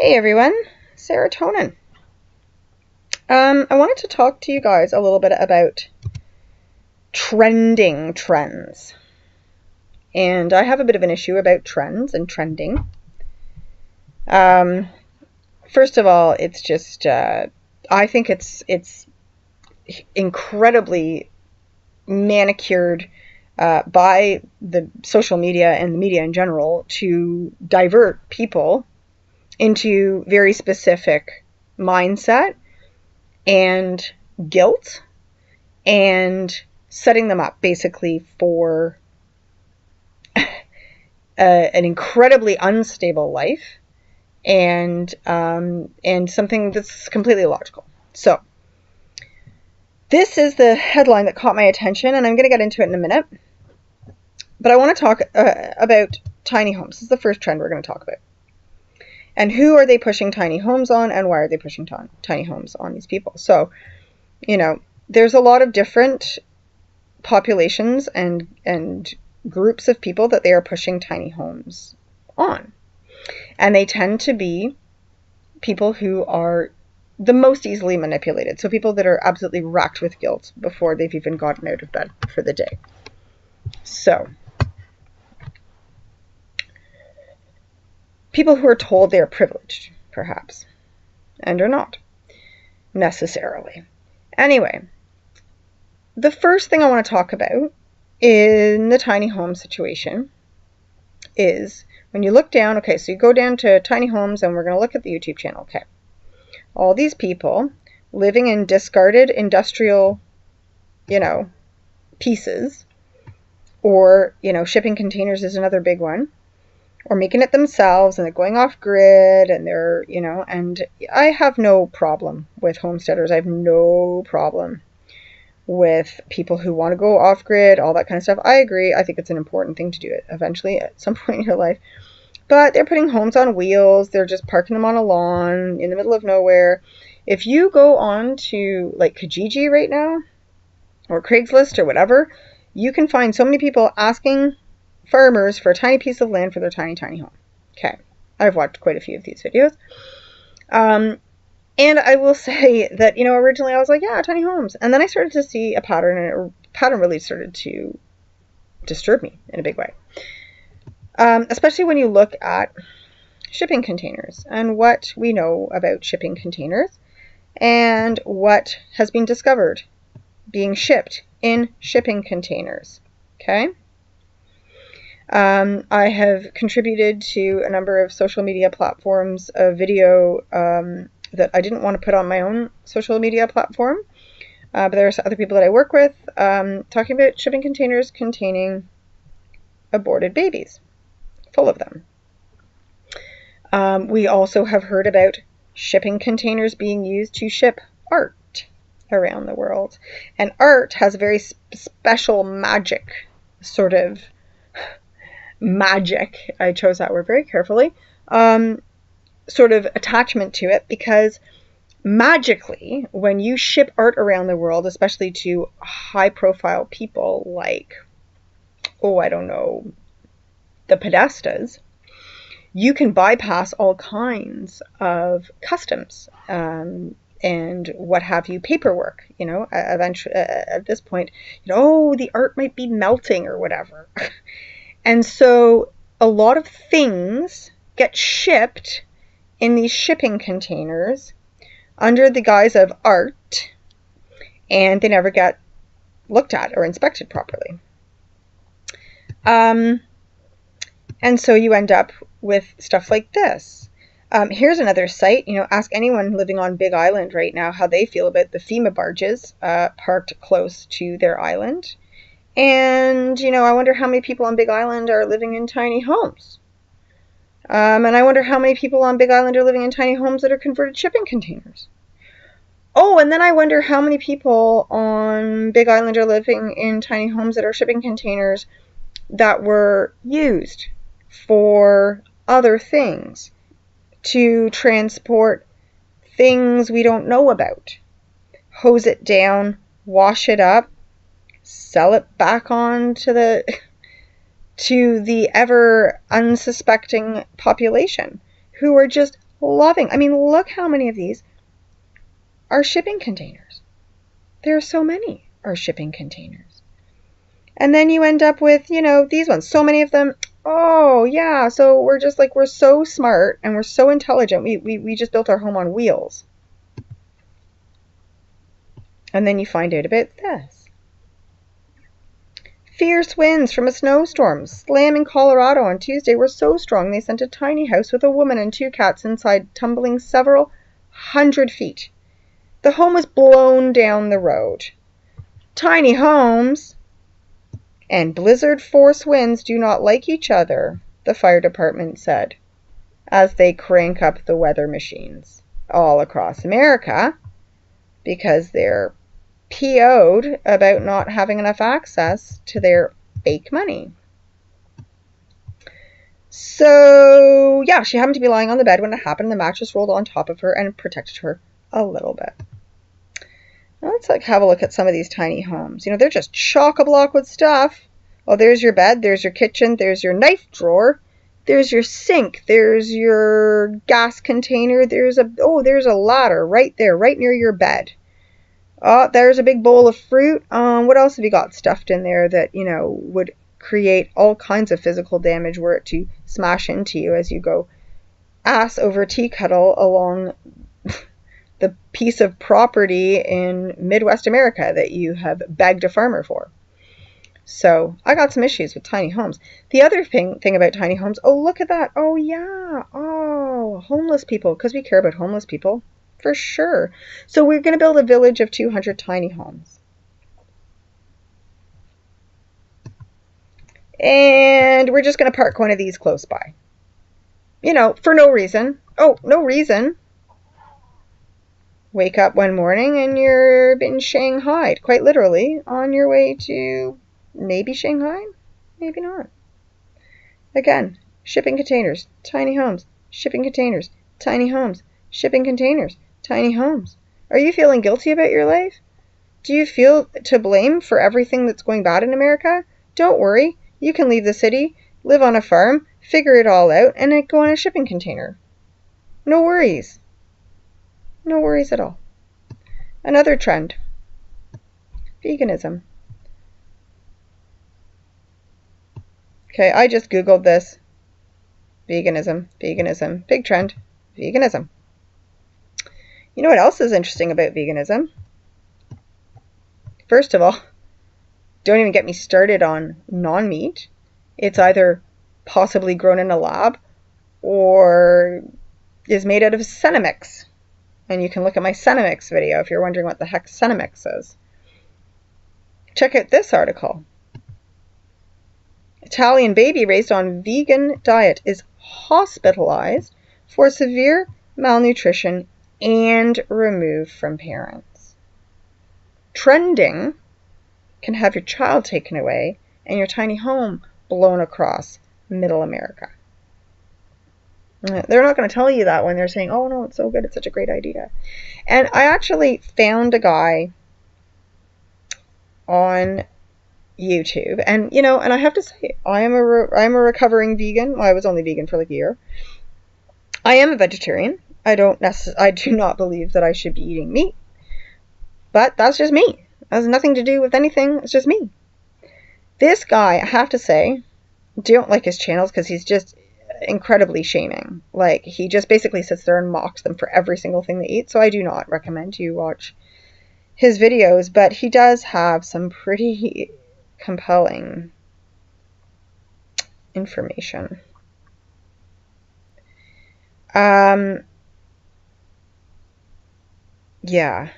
Hey everyone, serotonin. I wanted to talk to you guys a little bit about trending trends. And I have a bit of an issue about trends and trending. First of all, it's just, I think it's incredibly manicured by the social media and the media in general to divert people into very specific mindset and guilt and setting them up basically for an incredibly unstable life and something that's completely illogical. So this is the headline that caught my attention, and I'm going to get into it in a minute. But I want to talk about tiny homes. This is the first trend we're going to talk about. And who are they pushing tiny homes on, and why are they pushing tiny homes on these people? So, there's a lot of different populations and groups of people that they are pushing tiny homes on. And they tend to be people who are the most easily manipulated. So people that are absolutely racked with guilt before they've even gotten out of bed for the day. So people who are told they're privileged, perhaps, and are not necessarily. Anyway, the first thing I want to talk about in the tiny home situation is when you look down, okay, so you go down to tiny homes and we're going to look at the YouTube channel, okay. All these people living in discarded industrial, pieces, or, shipping containers is another big one, or making it themselves, and they're going off grid, and they're, and I have no problem with homesteaders. I have no problem with people who want to go off grid, all that kind of stuff. I agree. I think it's an important thing to do it eventually at some point in your life. But they're putting homes on wheels. They're just parking them on a lawn in the middle of nowhere. If you go on to like Kijiji right now, or Craigslist or whatever, you can find so many people asking farmers for a tiny piece of land for their tiny, tiny home. Okay. I've watched quite a few of these videos. And I will say that, originally I was like, yeah, tiny homes. And then I started to see a pattern, and the pattern really started to disturb me in a big way. Especially when you look at shipping containers and what we know about shipping containers and what has been discovered being shipped in shipping containers. Okay. I have contributed to a number of social media platforms, a video that I didn't want to put on my own social media platform, but there's other people that I work with talking about shipping containers containing aborted babies, full of them. We also have heard about shipping containers being used to ship art around the world. And art has a very special magic, sort of magic, I chose that word very carefully, sort of attachment to it, because magically, when you ship art around the world, especially to high-profile people like, the Podestas, you can bypass all kinds of customs and what have you, paperwork, eventually, at this point, the art might be melting or whatever. And so a lot of things get shipped in these shipping containers under the guise of art, and they never get looked at or inspected properly. And so you end up with stuff like this. Here's another site. Ask anyone living on Big Island right now how they feel about the FEMA barges parked close to their island. And, I wonder how many people on Big Island are living in tiny homes. And I wonder how many people on Big Island are living in tiny homes that are converted shipping containers. Oh, and then I wonder how many people on Big Island are living in tiny homes that are shipping containers that were used for other things, to transport things we don't know about. Hose it down, wash it up, sell it back on to the ever unsuspecting population who are just loving. I mean, look how many of these are shipping containers. There are so many are shipping containers. And then you end up with, you know, these ones. So many of them. Oh, yeah. So we're just like, we're so smart and we're so intelligent. We just built our home on wheels. And then you find out about this. Fierce winds from a snowstorm slamming Colorado on Tuesday were so strong they sent a tiny house with a woman and 2 cats inside tumbling several hundred feet. The home was blown down the road. Tiny homes and blizzard force winds do not like each other, the fire department said, as they crank up the weather machines all across America because they're PO'd about not having enough access to their fake money. So, yeah, she happened to be lying on the bed when it happened. The mattress rolled on top of her and protected her a little bit. Now let's have a look at some of these tiny homes. You know, they're just chock-a-block with stuff. Oh, there's your bed, there's your kitchen, there's your knife drawer, there's your sink, there's your gas container, there's a ladder right there, right near your bed. Oh, there's a big bowl of fruit. What else have you got stuffed in there that, you know, would create all kinds of physical damage were it to smash into you as you go ass over tea kettle along the piece of property in Midwest America that you have begged a farmer for. So I got some issues with tiny homes. The other thing about tiny homes, oh, look at that. Oh, yeah. Oh, homeless people, because we care about homeless people. For sure. So we're going to build a village of 200 tiny homes. And we're just going to park one of these close by. You know, for no reason. Oh, no reason. Wake up one morning and you're in Shanghai, quite literally, on your way to maybe Shanghai, maybe not. Again, shipping containers, tiny homes, shipping containers, tiny homes, shipping containers, tiny homes. Are you feeling guilty about your life? Do you feel to blame for everything that's going bad in America? Don't worry. You can leave the city, live on a farm, figure it all out, and then go on a shipping container. No worries. No worries at all. Another trend. Veganism. Okay, I just Googled this. Veganism, veganism, big trend, veganism. You know what else is interesting about veganism? First of all, don't even get me started on non-meat. It's either possibly grown in a lab or is made out of Cenomix. And you can look at my Cenomix video if you're wondering what the heck Cenomix is. Check out this article. Italian baby raised on vegan diet is hospitalized for severe malnutrition and removed from parents. Trending can have your child taken away and your tiny home blown across middle America. They're not going to tell you that when they're saying, oh no, it's so good, it's such a great idea. And I actually found a guy on YouTube, and you know, and I have to say, I'm a recovering vegan. Well, I was only vegan for like a year. I am a vegetarian. I do not believe that I should be eating meat, but that's just me. It has nothing to do with anything. It's just me. This guy, I have to say, don't like his channels because he's just incredibly shaming. Like, he just basically sits there and mocks them for every single thing they eat. So I do not recommend you watch his videos, but he does have some pretty compelling information. Yeah,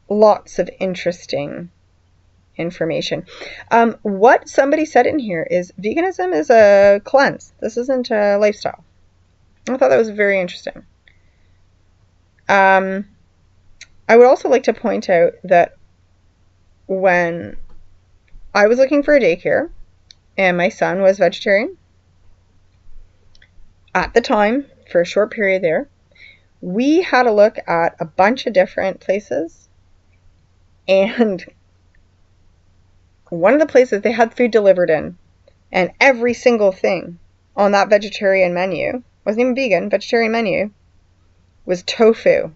lots of interesting information. What somebody said in here is veganism is a cleanse. This isn't a lifestyle. I thought that was very interesting. I would also like to point out that when I was looking for a daycare and my son was vegetarian, at the time, for a short period there, we had a look at a bunch of different places, and one of the places they had food delivered in, and every single thing on that vegetarian menu, wasn't even vegan, vegetarian menu, was tofu.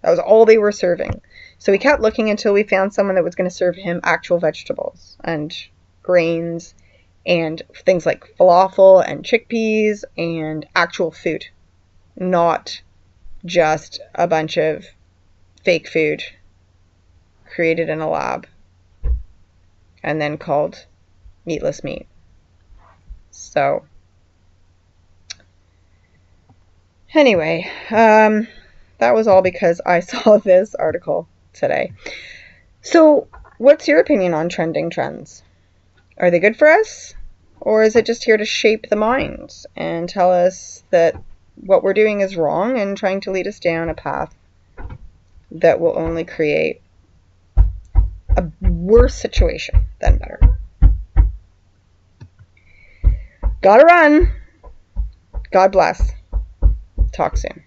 That was all they were serving. So we kept looking until we found someone that was going to serve him actual vegetables and grains and things like falafel and chickpeas and actual food, not just a bunch of fake food created in a lab and then called meatless meat. So anyway, that was all because I saw this article today. So what's your opinion on trending trends? Are they good for us? Or is it just here to shape the mind and tell us that what we're doing is wrong and trying to lead us down a path that will only create a worse situation than better? Gotta run. God bless. Talk soon.